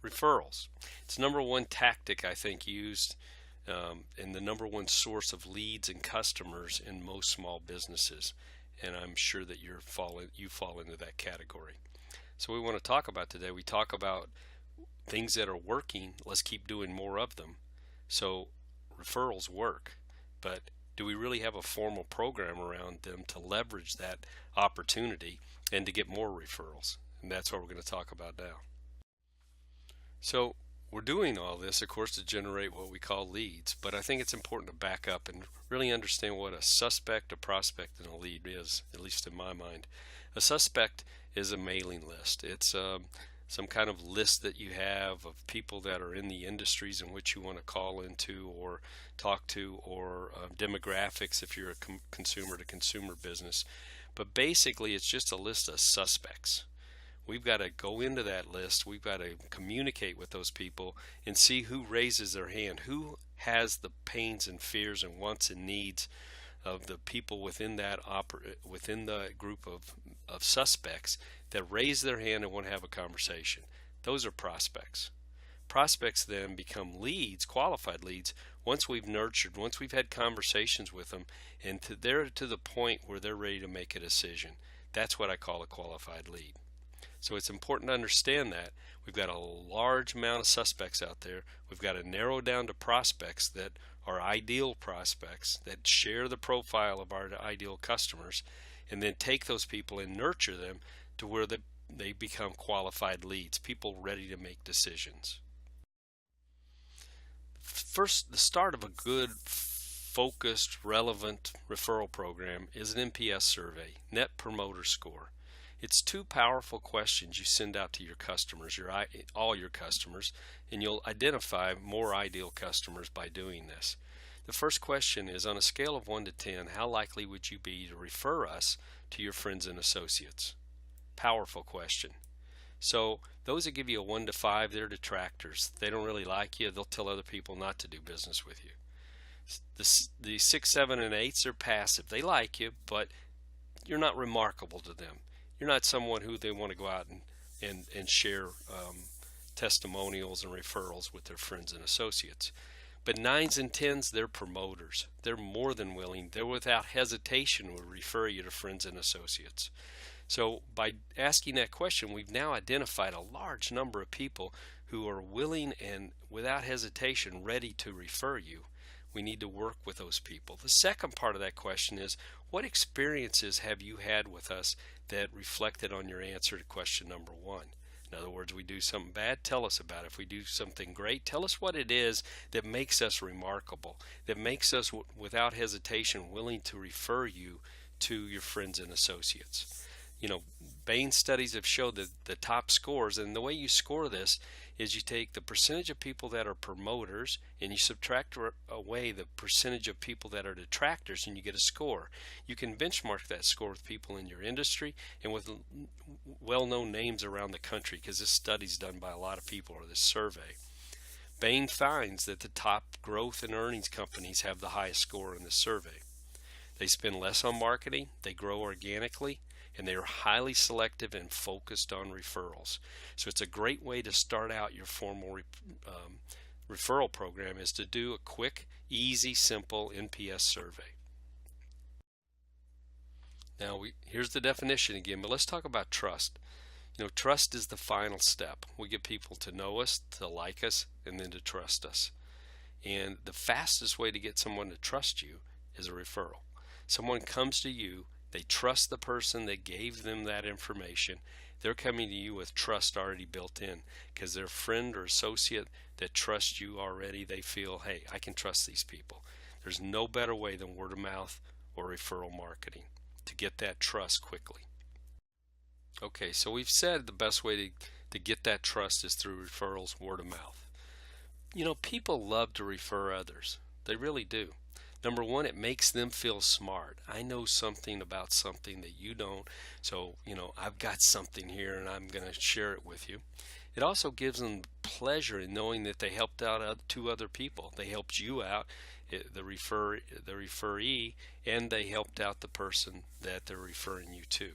Referrals. It's the number one tactic I think used and the number one source of leads and customers in most small businesses. And I'm sure that you fall into that category. So we want to talk about today. We talk about things that are working. Let's keep doing more of them. So referrals work, but do we really have a formal program around them to leverage that opportunity and to get more referrals? And that's what we're going to talk about now. So we're doing all this, of course, to generate what we call leads, but I think it's important to back up and really understand what a suspect, a prospect, and a lead is, at least in my mind. A suspect is a mailing list. It's some kind of list that you have of people that are in the industries in which you want to call into or talk to, or demographics if you're a consumer to consumer business. But basically, it's just a list of suspects. We've got to go into that list. We've got to communicate with those people and see who raises their hand, who has the pains and fears and wants and needs of the people within within the group of suspects that raise their hand and want to have a conversation. Those are prospects. Prospects then become leads, qualified leads, once we've nurtured, once we've had conversations with them, and they're to the point where they're ready to make a decision. That's what I call a qualified lead. So it's important to understand that we've got a large amount of suspects out there. We've got to narrow down to prospects that are ideal prospects that share the profile of our ideal customers, and then take those people and nurture them to where they become qualified leads, people ready to make decisions. First, the start of a good, focused, relevant referral program is an NPS survey, Net Promoter Score. It's two powerful questions you send out to your customers, all your customers, and you'll identify more ideal customers by doing this. The first question is, on a scale of 1 to 10, how likely would you be to refer us to your friends and associates? Powerful question. So those that give you a 1 to 5, they're detractors. They don't really like you. They'll tell other people not to do business with you. The 6, 7, and 8s are passive. They like you, but you're not remarkable to them. You're not someone who they want to go out and share testimonials and referrals with their friends and associates. But 9s and 10s, they're promoters. They're more than willing. They're without hesitation will refer you to friends and associates. So by asking that question, we've now identified a large number of people who are willing and without hesitation ready to refer you. We need to work with those people. The second part of that question is, what experiences have you had with us that reflected on your answer to question number 1? In other words, we do something bad, tell us about it. If we do something great, tell us what it is that makes us remarkable, that makes us without hesitation willing to refer you to your friends and associates. You know, Bain studies have showed that the top scores, and the way you score this is you take the percentage of people that are promoters and you subtract away the percentage of people that are detractors, and you get a score. You can benchmark that score with people in your industry and with well-known names around the country, because this study is done by a lot of people, or this survey. Bain finds that the top growth and earnings companies have the highest score in this survey. They spend less on marketing, they grow organically, and they are highly selective and focused on referrals. So it's a great way to start out your formal referral program, is to do a quick, easy, simple NPS survey. Now here's the definition again, but let's talk about trust. You know, trust is the final step. We get people to know us, to like us, and then to trust us. And the fastest way to get someone to trust you is a referral. Someone comes to you, they trust the person that gave them that information. They're coming to you with trust already built in, because their friend or associate that trusts you already, they feel, hey, I can trust these people. There's no better way than word of mouth or referral marketing to get that trust quickly. Okay, so we've said the best way to get that trust is through referrals, word of mouth. You know, people love to refer others. They really do. Number one, it makes them feel smart. I know something about something that you don't, so I've got something here and I'm going to share it with you. It also gives them pleasure in knowing that they helped out 2 other people. They helped you out, the referee, and they helped out the person that they're referring you to.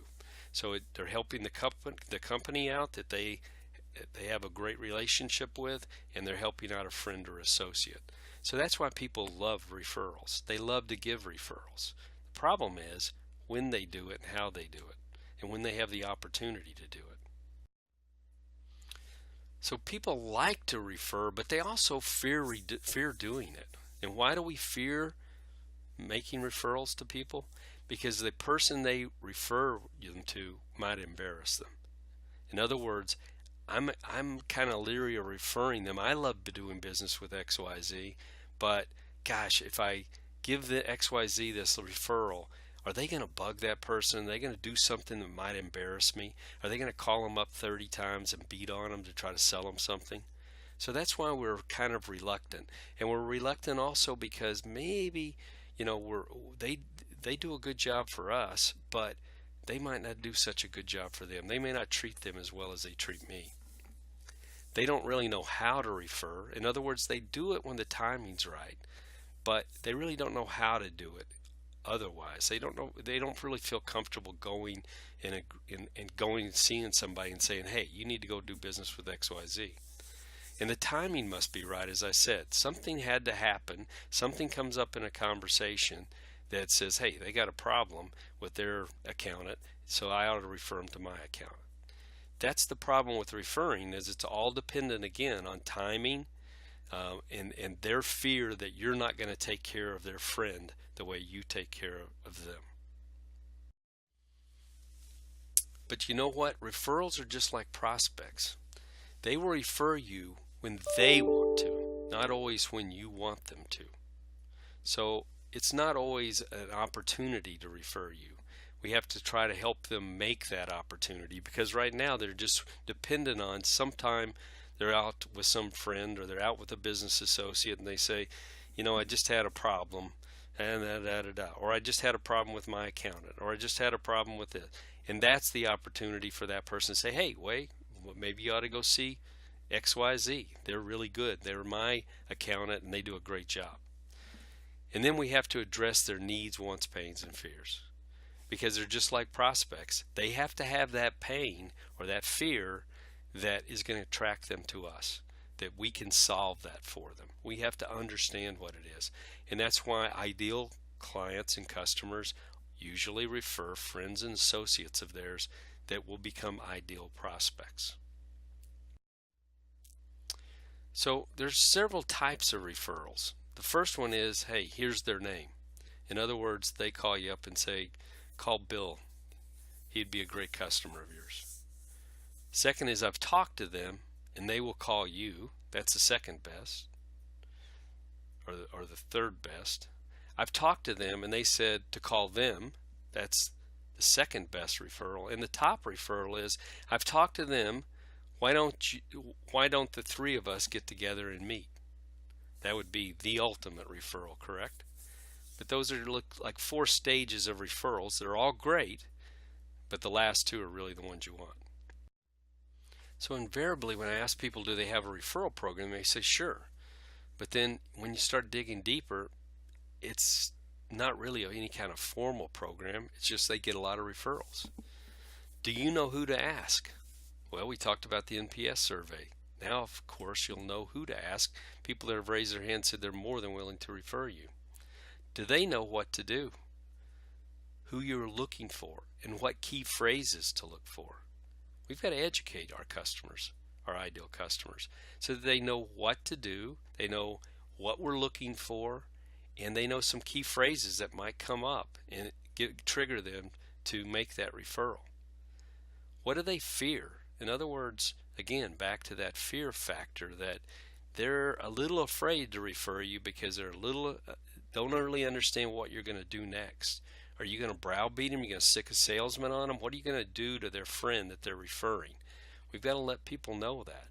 So they're helping the company out that they they have a great relationship with, and they're helping out a friend or associate. So that's why people love referrals. They love to give referrals. The problem is when they do it and how they do it, and when they have the opportunity to do it. So people like to refer, but they also fear doing it. And why do we fear making referrals to people? Because the person they refer them to might embarrass them. In other words, I'm kind of leery of referring them. I love doing business with XYZ, but gosh, if I give the XYZ this referral, are they going to bug that person? Are they going to do something that might embarrass me? Are they going to call them up 30 times and beat on them to try to sell them something? So that's why we're kind of reluctant. And we're reluctant also because maybe, they do a good job for us, but they might not do such a good job for them. They may not treat them as well as they treat me. They don't really know how to refer. In other words, they do it when the timing's right, but they really don't know how to do it otherwise. They don't really feel comfortable going and going and seeing somebody and saying, hey, you need to go do business with XYZ. And the timing must be right. As I said, something had to happen. Something comes up in a conversation that says, hey, they got a problem with their accountant, so I ought to refer them to my accountant. That's the problem with referring, is it's all dependent again on timing, and their fear that you're not going to take care of their friend the way you take care of them. But you know what? Referrals are just like prospects. They will refer you when they want to, not always when you want them to. So it's not always an opportunity to refer you. We have to try to help them make that opportunity, because right now they're just dependent on sometime they're out with some friend or they're out with a business associate and they say, I just had a problem and or I just had a problem with my accountant, or I just had a problem with it. And that's the opportunity for that person to say, hey, wait, maybe you ought to go see XYZ. They're really good. They're my accountant and they do a great job. And then we have to address their needs, wants, pains, and fears. Because they're just like prospects. They have to have that pain or that fear that is going to attract them to us, that we can solve that for them. We have to understand what it is. And that's why ideal clients and customers usually refer friends and associates of theirs that will become ideal prospects. So there's several types of referrals. The first one is, hey, here's their name. In other words, they call you up and say, call Bill. He'd be a great customer of yours. Second is, I've talked to them and they will call you. That's the second best, or the third best. I've talked to them and they said to call them. That's the second best referral. And the top referral is, I've talked to them. Why don't the three of us get together and meet? That would be the ultimate referral, correct? But those are like 4 stages of referrals. They're all great, but the last 2 are really the ones you want. So invariably, when I ask people, do they have a referral program, they say sure. But then when you start digging deeper, it's not really any kind of formal program. It's just they get a lot of referrals. Do you know who to ask? Well, we talked about the NPS survey. Now, of course, you'll know who to ask. People that have raised their hand said they're more than willing to refer you. Do they know what to do? Who you're looking for and what key phrases to look for? We've got to educate our customers, our ideal customers, so that they know what to do, they know what we're looking for, and they know some key phrases that might come up and trigger them to make that referral. What do they fear? In other words, again, back to that fear factor, that they're a little afraid to refer you because they're don't really understand what you're going to do next. Are you going to browbeat them? Are you going to stick a salesman on them? What are you going to do to their friend that they're referring? We've got to let people know that.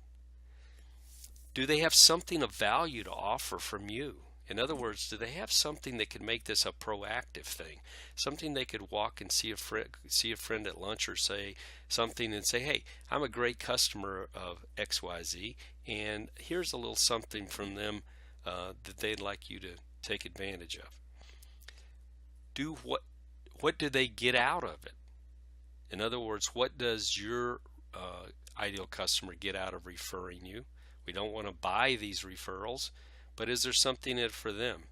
Do they have something of value to offer from you? In other words, do they have something that could make this a proactive thing? Something they could walk and see a friend at lunch, or say something and say, hey, I'm a great customer of XYZ, and here's a little something from them that they'd like you to take advantage of. What do they get out of it? In other words, what does your ideal customer get out of referring you? We don't want to buy these referrals, but is there something in it for them?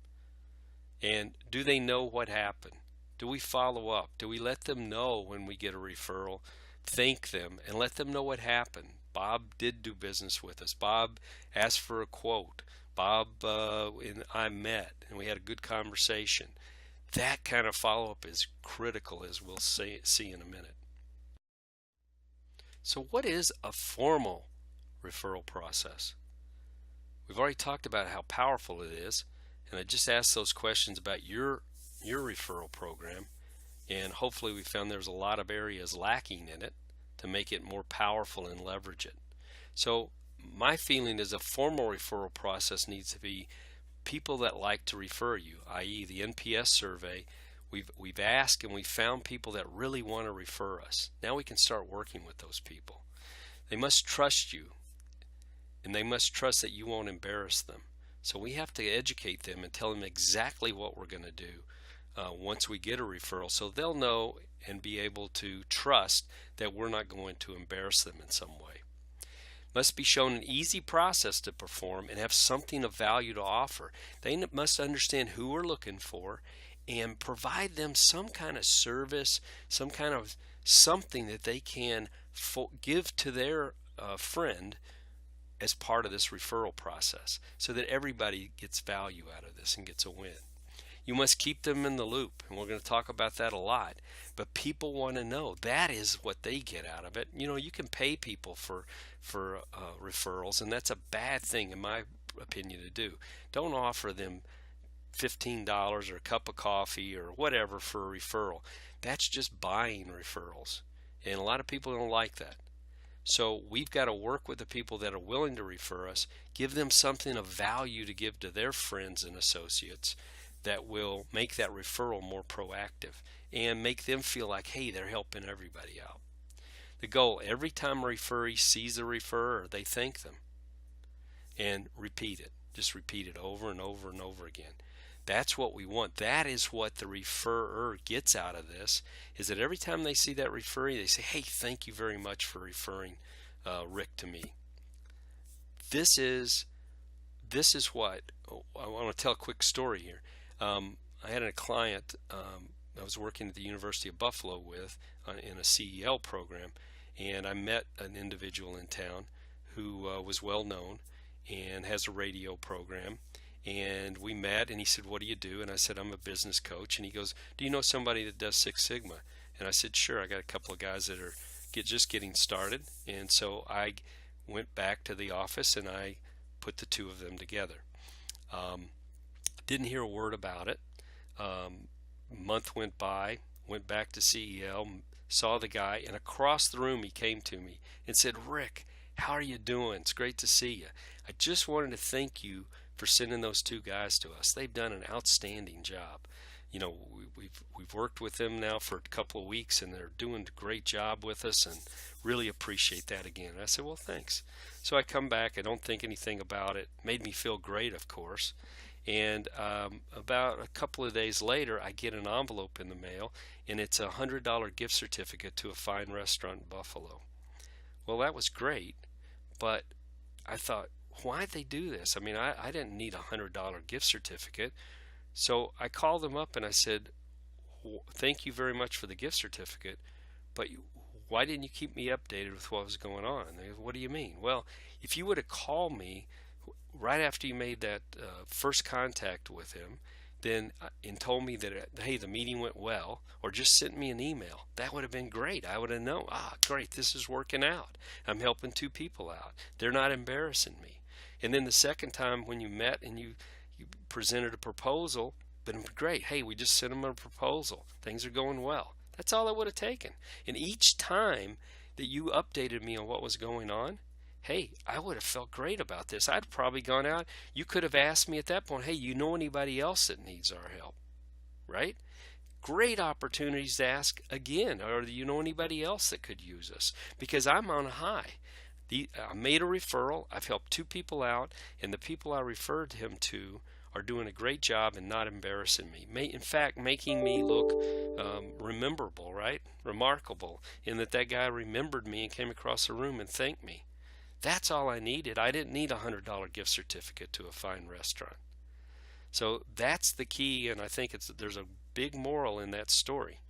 And do they know what happened? Do we follow up? Do we let them know when we get a referral? Thank them and let them know what happened. Bob did do business with us. Bob asked for a quote. Bob and I met and we had a good conversation. That kind of follow-up is critical, as we'll see in a minute. So what is a formal referral process? We've already talked about how powerful it is, and I just asked those questions about your referral program, and hopefully we found there's a lot of areas lacking in it to make it more powerful and leverage it. So my feeling is a formal referral process needs to be people that like to refer you, i.e. the NPS survey. We've asked and we found people that really want to refer us. Now we can start working with those people. They must trust you, and they must trust that you won't embarrass them. So we have to educate them and tell them exactly what we're going to do once we get a referral, so they'll know and be able to trust that we're not going to embarrass them in some way. Must be shown an easy process to perform and have something of value to offer. They must understand who we're looking for and provide them some kind of service, some kind of something that they can give to their friend as part of this referral process, so that everybody gets value out of this and gets a win. You must keep them in the loop, and we're going to talk about that a lot. But people want to know. That is what they get out of it. You know, you can pay people for referrals, and that's a bad thing, in my opinion, to do. Don't offer them $15 or a cup of coffee or whatever for a referral. That's just buying referrals, and a lot of people don't like that. So we've got to work with the people that are willing to refer us, give them something of value to give to their friends and associates that will make that referral more proactive and make them feel like, hey, they're helping everybody out. The goal, every time a referee sees a referrer, they thank them and repeat it. Just repeat it over and over and over again. That's what we want. That is what the referrer gets out of this, is that every time they see that referee, they say, hey, thank you very much for referring Rick to me. This is what, I want to tell a quick story here. I had a client I was working at the University of Buffalo with in a CEL program, and I met an individual in town who was well known and has a radio program, and we met, and he said, what do you do? And I said, I'm a business coach. And he goes, do you know somebody that does Six Sigma? And I said, sure, I got a couple of guys that are just getting started. And so I went back to the office and I put the two of them together. Didn't hear a word about it. Month went by, went back to CEL, saw the guy, and across the room he came to me and said, Rick, how are you doing? It's great to see you. I just wanted to thank you for sending those two guys to us. They've done an outstanding job. You know, we've worked with them now for a couple of weeks, and they're doing a great job with us, and really appreciate that again. And I said, well, thanks. So I come back. I don't think anything about it. Made me feel great, of course. And about a couple of days later, I get an envelope in the mail, and it's a $100 gift certificate to a fine restaurant in Buffalo. Well, that was great, but I thought, why'd they do this? I mean, I didn't need a $100 gift certificate. So I called them up and I said, thank you very much for the gift certificate, but why didn't you keep me updated with what was going on? And they go, what do you mean? Well, if you would have called me right after you made that first contact with him, then and told me that, hey, the meeting went well, or just sent me an email, that would have been great. I would have known, great, this is working out. I'm helping two people out. They're not embarrassing me. And then the second time when you met and you presented a proposal, been great. Hey, we just sent them a proposal. Things are going well. That's all it would have taken. And each time that you updated me on what was going on, hey, I would have felt great about this. I'd probably gone out. You could have asked me at that point, hey, you know anybody else that needs our help, right? Great opportunities to ask again, or do you know anybody else that could use us? Because I'm on a high. I made a referral. I've helped two people out, and the people I referred him to are doing a great job and not embarrassing me. In fact, making me look rememberable, right? Remarkable, in that guy remembered me and came across the room and thanked me. That's all I needed. I didn't need a $100 gift certificate to a fine restaurant. So that's the key, and I think there's a big moral in that story.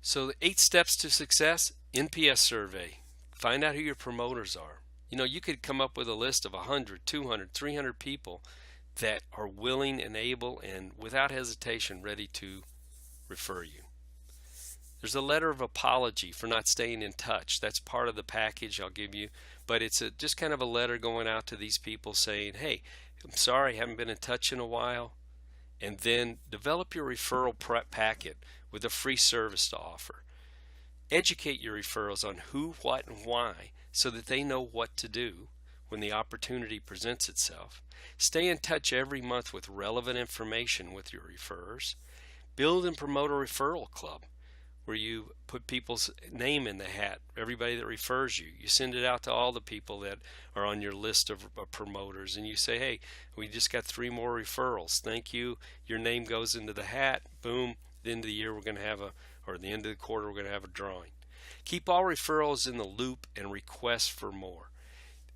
So the 8 steps to success: NPS survey. Find out who your promoters are. You could come up with a list of 100, 200, 300 people that are willing and able and without hesitation ready to refer you. There's a letter of apology for not staying in touch. That's part of the package I'll give you, but it's just kind of a letter going out to these people saying, hey, I'm sorry, I haven't been in touch in a while. And then develop your referral prep packet with a free service to offer. Educate your referrals on who, what, and why so that they know what to do when the opportunity presents itself. Stay in touch every month with relevant information with your referrers. Build and promote a referral club where you put people's name in the hat, everybody that refers you. You send it out to all the people that are on your list of promoters, and you say, hey, we just got 3 more referrals. Thank you. Your name goes into the hat. Boom. At the end of the year, we're going to have or the end of the quarter, we're going to have a drawing. Keep all referrals in the loop and request for more.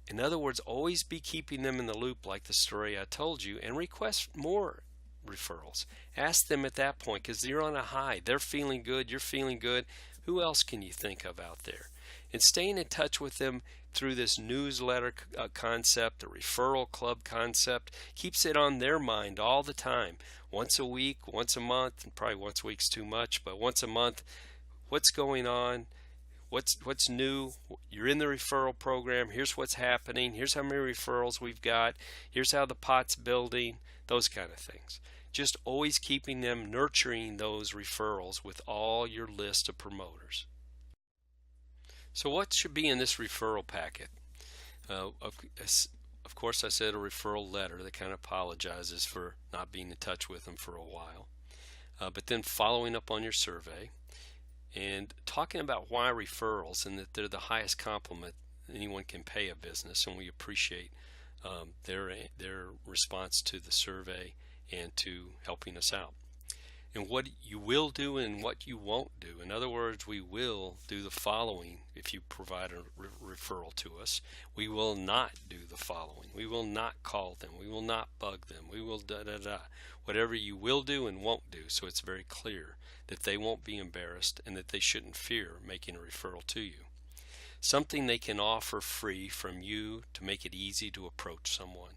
In other words, always be keeping them in the loop like the story I told you, and request more referrals. Ask them at that point, because you're on a high. They're feeling good. You're feeling good. Who else can you think of out there? And staying in touch with them through this newsletter concept, the referral club concept, keeps it on their mind all the time. Once a week, once a month, and probably once a week's too much, but once a month, what's going on? What's new? You're in the referral program. Here's what's happening. Here's how many referrals we've got. Here's how the pot's building. Those kind of things. Just always keeping them, nurturing those referrals with all your list of promoters. So what should be in this referral packet? Of course, I said a referral letter that kind of apologizes for not being in touch with them for a while. But then following up on your survey and talking about why referrals, and that they're the highest compliment anyone can pay a business, and we appreciate their response to the survey and to helping us out. And what you will do and what you won't do. In other words, we will do the following if you provide a referral to us. We will not do the following. We will not call them. We will not bug them. We will da-da-da. Whatever you will do and won't do, so it's very clear that they won't be embarrassed and that they shouldn't fear making a referral to you. Something they can offer free from you to make it easy to approach someone.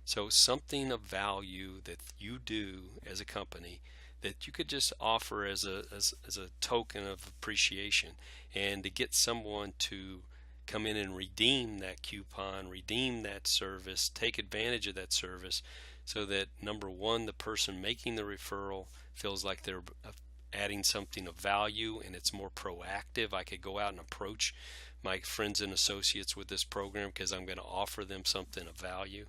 So something of value that you do as a company that you could just offer as a token of appreciation, and to get someone to come in and redeem that coupon, redeem that service, take advantage of that service, so that number one, the person making the referral feels like they're adding something of value and it's more proactive. I could go out and approach my friends and associates with this program because I'm going to offer them something of value.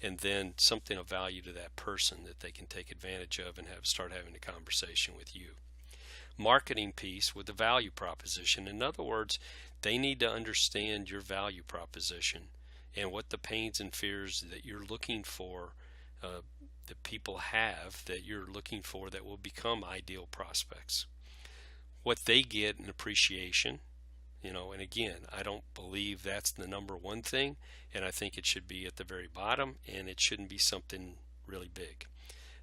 And then something of value to that person that they can take advantage of and start having a conversation with you. Marketing piece with the value proposition. In other words, they need to understand your value proposition and what the pains and fears that you're looking for, that people have, that you're looking for, that will become ideal prospects. What they get in appreciation. And again, I don't believe that's the number one thing, and I think it should be at the very bottom, and it shouldn't be something really big.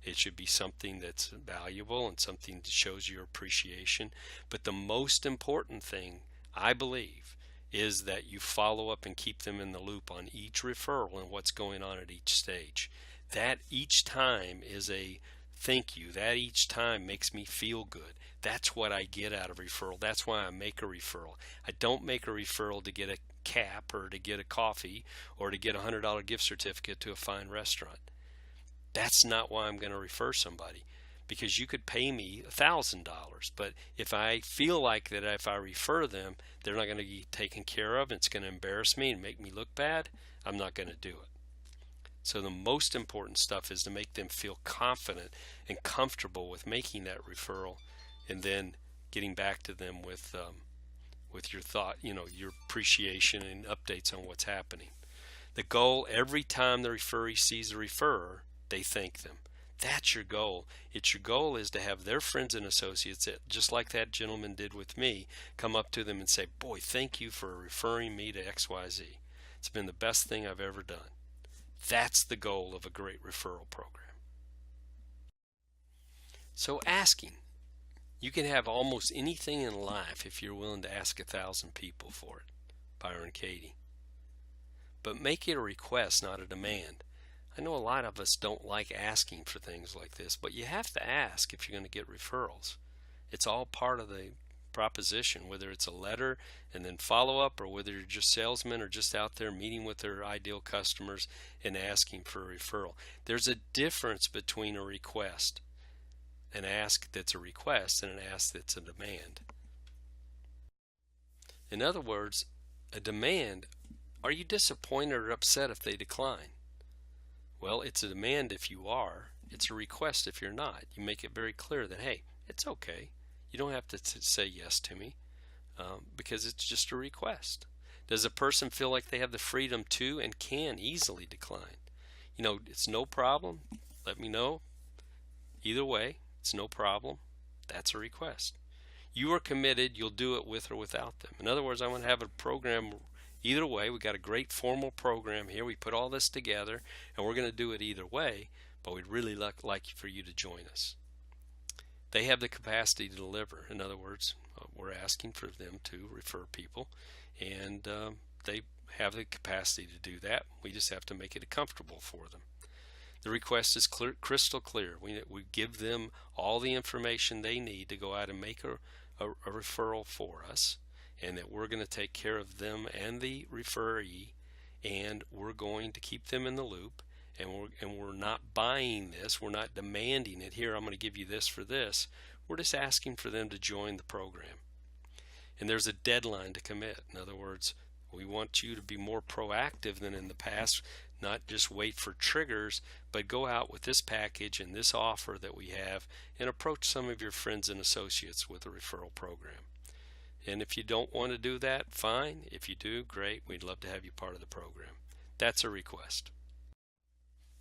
It should be something that's valuable and something that shows your appreciation. But the most important thing, I believe, is that you follow up and keep them in the loop on each referral and what's going on at each stage. That each time is a thank you. That each time makes me feel good. That's what I get out of referral. That's why I make a referral. I don't make a referral to get a cap or to get a coffee or to get a $100 gift certificate to a fine restaurant. That's not why I'm going to refer somebody, because you could pay me $1,000, but if I feel like that if I refer them, they're not going to be taken care of, and it's going to embarrass me and make me look bad, I'm not going to do it. So the most important stuff is to make them feel confident and comfortable with making that referral, and then getting back to them with your thought, your appreciation and updates on what's happening. The goal, every time the referee sees the referrer, they thank them. That's your goal. Your goal is to have their friends and associates, just like that gentleman did with me, come up to them and say, boy, thank you for referring me to XYZ. It's been the best thing I've ever done. That's the goal of a great referral program. So asking. You can have almost anything in life if you're willing to ask 1,000 people for it. Byron Katie. But make it a request, not a demand. I know a lot of us don't like asking for things like this, but you have to ask if you're going to get referrals. It's all part of the proposition, whether it's a letter and then follow up, or whether you're just salesmen or just out there meeting with their ideal customers and asking for a referral. There's a difference between a request, an ask that's a request, and an ask that's a demand. In other words, a demand, are you disappointed or upset if they decline? Well, it's a demand if you are. It's a request if you're not. You make it very clear that, hey, it's okay. You don't have to say yes to me because it's just a request. Does a person feel like they have the freedom to and can easily decline? It's no problem. Let me know. Either way, it's no problem. That's a request. You are committed. You'll do it with or without them. In other words, I want to have a program. Either way, we got a great formal program here. We put all this together, and we're going to do it either way, but we'd really like for you to join us. They have the capacity to deliver. In other words, we're asking for them to refer people, and they have the capacity to do that. We just have to make it comfortable for them. The request is crystal clear. We give them all the information they need to go out and make a referral for us, and that we're going to take care of them and the referee, and we're going to keep them in the loop, and we're not buying this, we're not demanding it. Here, I'm going to give you this for this. We're just asking for them to join the program. And there's a deadline to commit. In other words, we want you to be more proactive than in the past, not just wait for triggers, but go out with this package and this offer that we have and approach some of your friends and associates with a referral program. And if you don't want to do that, fine. If you do, great. We'd love to have you part of the program. That's a request.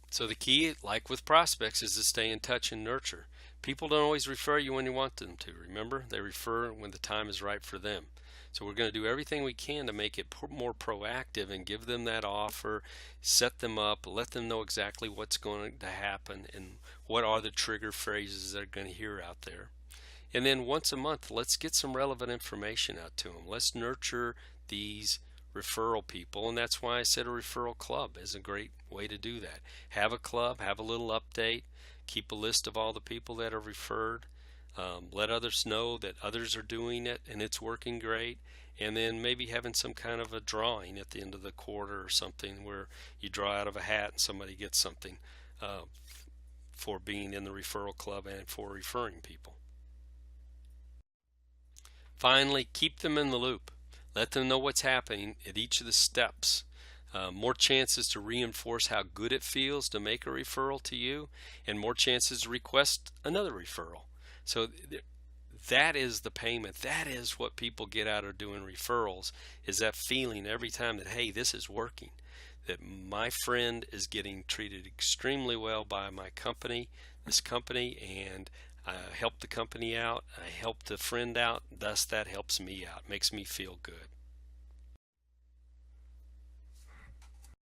So the key, like with prospects, is to stay in touch and nurture. People don't always refer you when you want them to. Remember, they refer when the time is right for them. So we're going to do everything we can to make it more proactive and give them that offer, set them up, let them know exactly what's going to happen and what are the trigger phrases they're going to hear out there. And then once a month, let's get some relevant information out to them. Let's nurture these referral people, and that's why I said a referral club is a great way to do that. Have a club, have a little update, keep a list of all the people that are referred, let others know that others are doing it and it's working great, and then maybe having some kind of a drawing at the end of the quarter or something where you draw out of a hat and somebody gets something for being in the referral club and for referring people. Finally, keep them in the loop. Let them know what's happening at each of the steps. More chances to reinforce how good it feels to make a referral to you, and more chances to request another referral. So that is the payment. That is what people get out of doing referrals, is that feeling every time that, hey, this is working, that my friend is getting treated extremely well by my company, this company, and I help the company out, I help the friend out, thus that helps me out, makes me feel good.